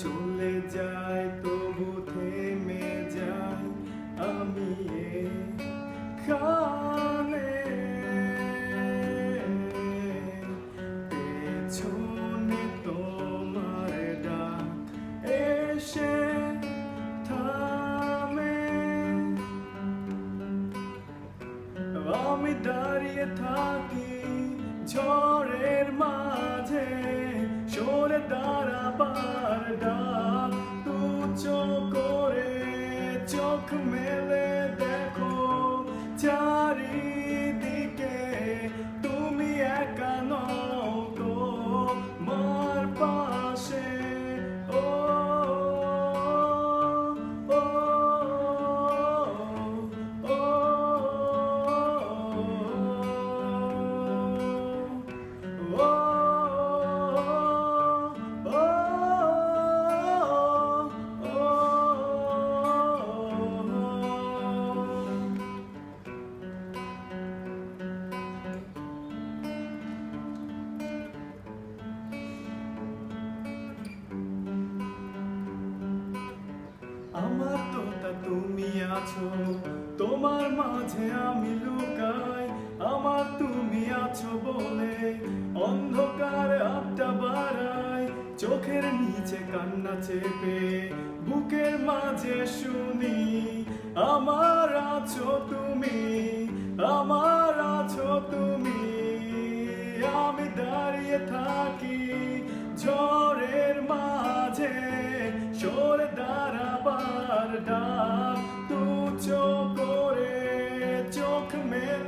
চলে যায় তবু থেমে যাই আমি এখানে, পেছনে তোমার ডাক এসে থামে, আমি দাঁড়িয়ে থাকি ঝড়ের মাঝে, সরে দাঁড়াবার ডাক তুচ্ছ করে চোখ মেলে দেখো চারিদিকে, তুমি একা নও তোমার পাশে, ও ও ও আমার তোতা তুমি আছো, তোমার মাঝে আমি লুকাই, আমার তুমি আছো বলে অন্ধকার হাতটা বাড়াই, চোখের নিচে কান্না চেপে বুকের মাঝে শুনি আমার আছো তুমি, আমার আছো তুমি, আমি দাঁড়িয়ে থাকি ঝড়ের মাঝে, সরে দাঁড়াবার ডাক তুচ্ছ করে চোখ মেলে